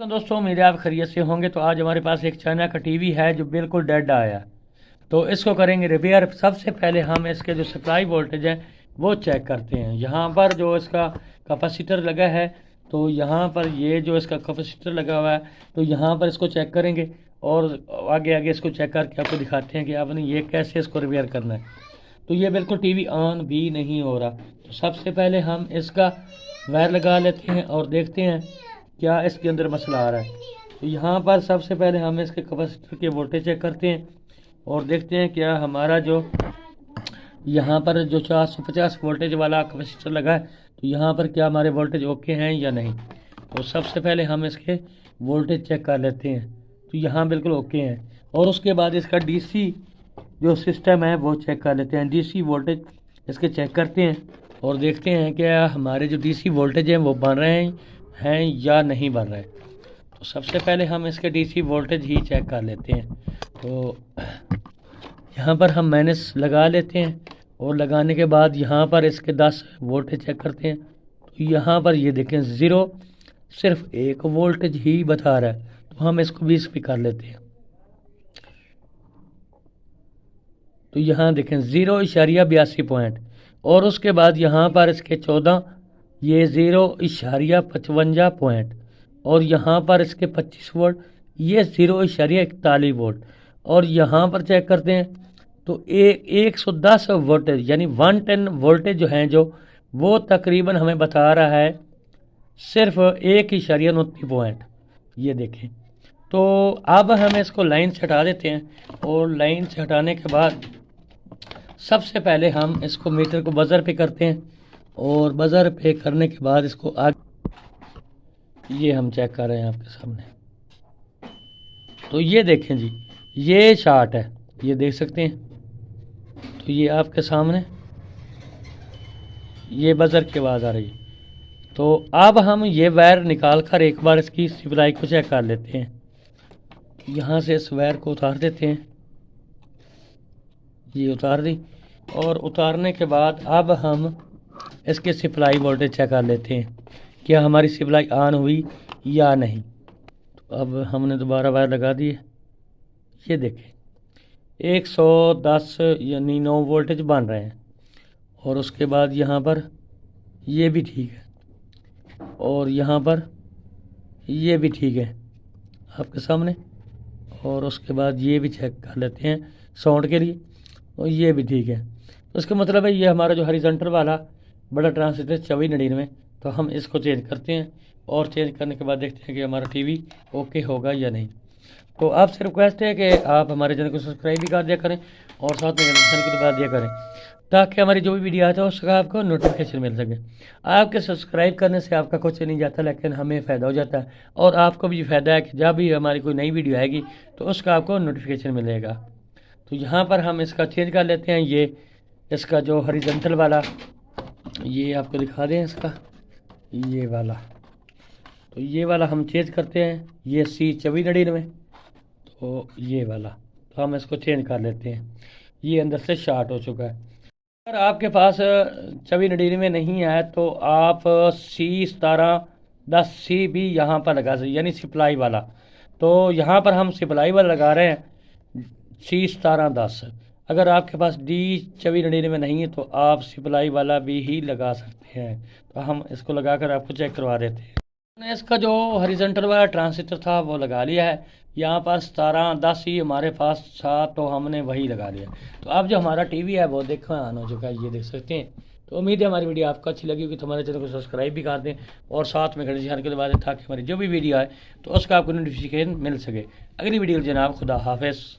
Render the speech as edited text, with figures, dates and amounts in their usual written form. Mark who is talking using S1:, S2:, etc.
S1: दोस्तों, उम्मीद है आप खैरियत से होंगे। तो आज हमारे पास एक चाइना का टीवी है जो बिल्कुल डेड आया, तो इसको करेंगे रिपेयर। सबसे पहले हम इसके जो सप्लाई वोल्टेज है वो चेक करते हैं। यहाँ पर जो इसका कैपेसिटर लगा है, तो यहाँ पर ये जो इसका कैपेसिटर लगा हुआ है, तो यहाँ पर इसको चेक करेंगे और आगे आगे इसको चेक करके आपको दिखाते हैं कि आपने ये कैसे इसको रिपेयर करना है। तो ये बिल्कुल टीवी ऑन भी नहीं हो रहा। तो सबसे पहले हम इसका वायर लगा लेते हैं और देखते हैं क्या इसके अंदर मसला आ रहा है। तो यहाँ पर सबसे पहले हम इसके कैपेसिटर के वोल्टेज चेक करते हैं और देखते हैं क्या हमारा जो यहाँ पर जो 450 वोल्टेज वाला कैपेसिटर लगा है, तो यहाँ पर क्या हमारे वोल्टेज ओके हैं या नहीं। तो सबसे पहले हम इसके वोल्टेज चेक कर लेते हैं, तो यहाँ बिल्कुल ओके हैं। और उसके बाद इसका डीसी जो सिस्टम है वो चेक कर लेते हैं। डीसी वोल्टेज इसके चेक करते हैं और देखते हैं कि हमारे जो डीसी वोल्टेज हैं वो बन रहे हैं या नहीं बन रहे। तो सबसे पहले हम इसके डीसी वोल्टेज ही चेक कर लेते हैं। तो यहाँ पर हम माइनस लगा लेते हैं और लगाने के बाद यहाँ पर इसके 10 वोल्टेज चेक करते हैं। तो यहाँ पर ये देखें ज़ीरो, सिर्फ एक वोल्टेज ही बता रहा है। तो हम इसको 20 पे कर लेते हैं। तो यहाँ देखें 0.82 पॉइंट, और उसके बाद यहाँ पर इसके 14, ये 0.55 पॉइंट, और यहाँ पर इसके 25 वोल्ट, ये 0.41 वोल्ट। और यहाँ पर चेक करते हैं तो 110 वोल्टेज यानी 110 वोल्टेज जो हैं जो वो तकरीबन हमें बता रहा है सिर्फ 1.29 पॉइंट। ये देखें। तो अब हम इसको लाइन से हटा देते हैं और लाइन से हटाने के बाद सबसे पहले हम इसको मीटर को बज़र पे करते हैं और बज़र पे करने के बाद इसको आगे ये हम चेक कर रहे हैं आपके सामने। तो ये देखें जी, ये चार्ट है, ये देख सकते हैं। तो ये आपके सामने ये बज़र की आवाज़ आ रही है। तो अब हम ये वायर निकाल कर एक बार इसकी सप्लाई को चेक कर लेते हैं। यहाँ से इस वायर को उतार देते हैं, ये उतार दी। और उतारने के बाद अब हम इसके सप्लाई वोल्टेज चेक कर लेते हैं क्या हमारी सप्लाई ऑन हुई या नहीं। तो अब हमने दोबारा वायर लगा दी है। ये देखें 110 यानी 9 वोल्टेज बन रहे हैं। और उसके बाद यहाँ पर ये भी ठीक है और यहाँ पर ये भी ठीक है आपके सामने। और उसके बाद ये भी चेक कर लेते हैं साउंड के लिए, और ये भी ठीक है। तो इसका मतलब है ये हमारा जो हॉरिजॉन्टल वाला बड़ा ट्रांजिस्टर 2499, तो हम इसको चेंज करते हैं और चेंज करने के बाद देखते हैं कि हमारा टीवी ओके होगा या नहीं। तो आपसे रिक्वेस्ट है कि आप हमारे चैनल को सब्सक्राइब भी कर दिया करें और साथ में घंटी को दबा दिया करें, ताकि हमारी जो भी वीडियो आता है उसका आपको नोटिफिकेशन मिल सके। आपके सब्सक्राइब करने से आपका कुछ नहीं जाता, लेकिन हमें फ़ायदा हो जाता है और आपको भी फ़ायदा है कि जब भी हमारी कोई नई वीडियो आएगी तो उसका आपको नोटिफिकेशन मिलेगा। तो यहाँ पर हम इसका चेंज कर लेते हैं। ये इसका जो हॉरिजॉन्टल वाला, ये आपको दिखा दें इसका ये वाला, तो ये वाला हम चेंज करते हैं। ये C2499, तो ये वाला तो हम इसको चेंज कर लेते हैं। ये अंदर से शार्ट हो चुका है। अगर आपके पास 2499 नहीं है तो आप C1710C भी यहाँ पर लगा सकते, यानी सप्लाई वाला। तो यहाँ पर हम सप्लाई वाला लगा रहे हैं C1710। अगर आपके पास D2499 नहीं है तो आप सप्लाई वाला भी ही लगा सकते हैं। तो हम इसको लगाकर आपको चेक करवा देते हैं। हमने इसका जो हॉरिजॉन्टल वाला ट्रांजिस्टर था वो लगा लिया है। यहाँ पर 1710 ही हमारे पास था, तो हमने वही लगा लिया। तो अब जो हमारा टीवी है वो देखो ऑन हो चुका है, ये देख सकते हैं। तो उम्मीद है हमारी वीडियो आपको अच्छी लगी होगी। तो हमारे चैनल को सब्सक्राइब भी कर दें और साथ में घंटी निशान को दबा दें, ताकि हमारी जो भी वीडियो आए तो उसका आपको नोटिफिकेशन मिल सके। अगली वीडियो जनाब, खुदा हाफिज़।